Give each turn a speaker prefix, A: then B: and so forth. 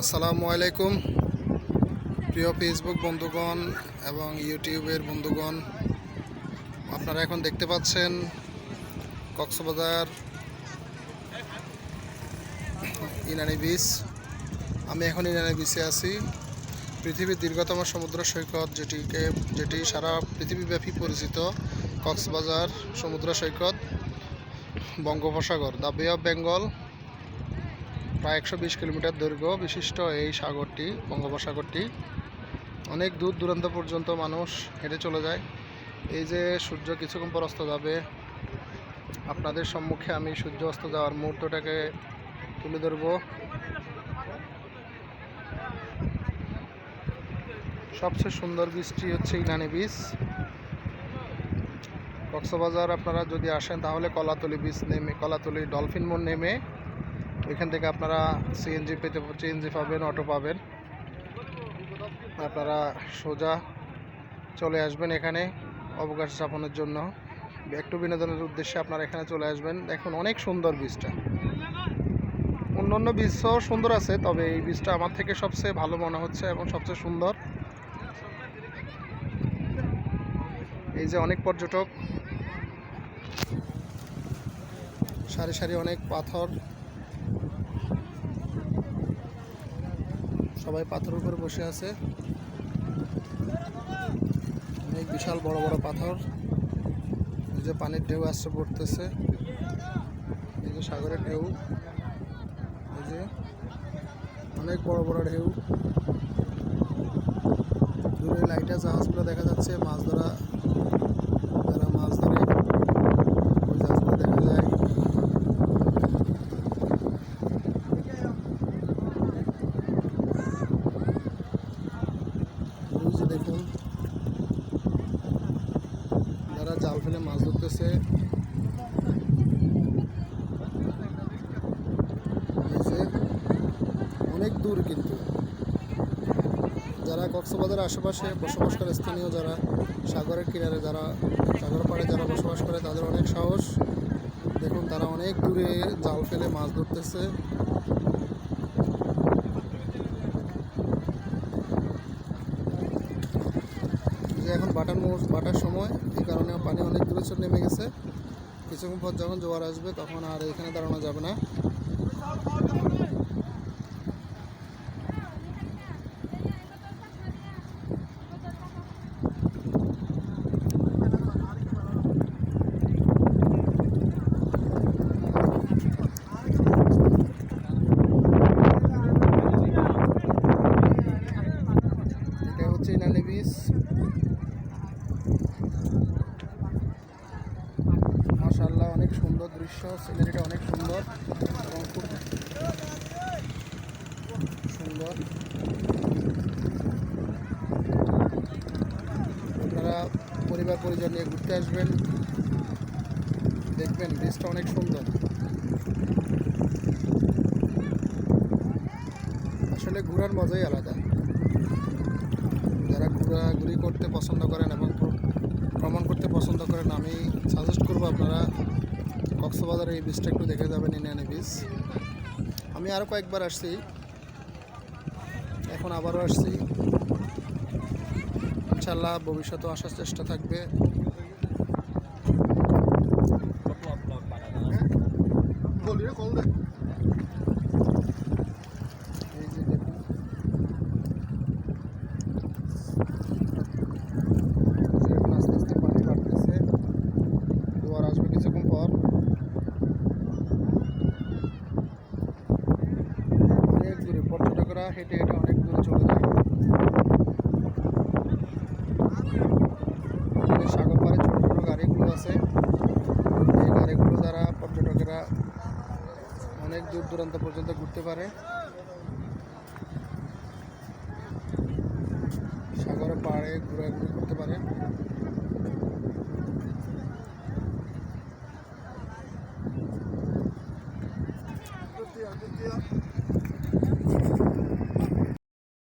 A: আসসালামু আলাইকুম প্রিয় ফেসবুক বন্ধুগণ এবং ইউটিউবের বন্ধুগণ, আপনারা এখন দেখতে পাচ্ছেন কক্সবাজার ইনানি বিচ। আমি এখন ইনানি বিচে আছি। পৃথিবীর দীর্ঘতম সমুদ্র সৈকত যেটি সারা পৃথিবীব্যাপী পরিচিত কক্সবাজার সমুদ্র সৈকত, বঙ্গোপসাগর, দ্য বে অফ বেঙ্গল। প্রায় 120 কিলোমিটার দৈর্ঘ্য বিশিষ্ট এই সাগরটি, বঙ্গোপসাগরটি, অনেক দূর দূরান্ত পর্যন্ত মানুষ হেঁটে চলে যায়। এই যে সূর্য কিছুক্ষণ পর অস্ত যাবে, আপনাদের সম্মুখে আমি সূর্য অস্ত যাওয়ার মুহূর্তটাকে তুলে ধরব। সবচেয়ে সুন্দর বীচটি হচ্ছে ইনানি বিচ। কক্সবাজার আপনারা যদি আসেন তাহলে কলাতলি বিচ নেমে, কলাতলি ডলফিন মোড় নেমে ওইখান থেকে আপনারা সিএনজি পাবেন, অটো পাবেন। আপনারা সোজা চলে আসবেন এখানে অবকাশ যাপনের জন্য, একটু বিনোদনের উদ্দেশ্যে আপনারা এখানে চলে আসবেন। দেখুন অনেক সুন্দর বীচটা। অন্যান্য বীচও সুন্দর আছে, তবে এই বীচটা আমার থেকে সবচেয়ে ভালো মনে হচ্ছে এবং সবচেয়ে সুন্দর। এই যে অনেক পর্যটক, সারি সারি অনেক পাথর, সবাই পাথরের উপরে বসে আছে। অনেক বিশাল বড় বড় পাথর। এই যে পানির ঢেউ আসছে পড়তেছে, এই যে সাগরের ঢেউ, এই যে অনেক বড় বড় ঢেউ। দূরে লাইটার জাহাজগুলো দেখা যাচ্ছে, মাছ ধরা, যারা মাছ ধরে ওই জাহাজগুলো দেখা যায়। ওই যে দেখুন যারা জাল ফেলে মাছ ধরতেছে। অনেক দূর, কিন্তু যারা কক্সবাজারের আশেপাশে বসবাস করে, স্থানীয় যারা সাগরের কিনারে, যারা সাগর পাড়ে যারা বসবাস করে, তাদের অনেক সাহস। দেখুন তারা অনেক দূরে জাল ফেলে মাছ ধরতেছে। যে এখন বাটার সময়, এই কারণে পানি অনেক দূরে নেমে গেছে। কিছুক্ষণ পর যখন জোয়ার আসবে তখন আর এখানে দাঁড়ানো যাবে না। এটা হচ্ছে ইনানি বিচ। মাশাআল্লাহ, অনেক সুন্দর দৃশ্য, সিনারিটা অনেক সুন্দর এবং খুব সুন্দর। আপনারা পরিবার পরিজন নিয়ে ঘুরতে আসবেন, দেখবেন বীচটা অনেক সুন্দর। আসলে ঘোরার মজাই আলাদা। যারা ঘোরাঘুরি করতে পছন্দ করেন এবং ভ্রমণ করতে পছন্দ করেন, আমি সাজেস্ট করবো আপনারা কক্সবাজারের এই বীচটা একটু দেখে যাবেন, ইনানি বিচ। আমি আরও কয়েকবার আসছি, এখন আবারও আসছি। ইনশাল্লাহ ভবিষ্যতেও আসার চেষ্টা থাকবে। এই যে দেখুন আস্তে আস্তে পানি বাড়তেছে, জোয়ার আসবে কিছুক্ষণ পর। অনেক দূরে পর্যটকরা হেঁটে হেঁটে অনেক দূরে চলে যায়। সাগর পাড়ে ছোটো ছোটো গাড়িগুলো আছে, এই গাড়িগুলো দ্বারা পর্যটকেরা অনেক দূর দূরান্ত পর্যন্ত ঘুরতে পারে, সাগরের পাড়ে ঘোরাঘুরি করতে পারে।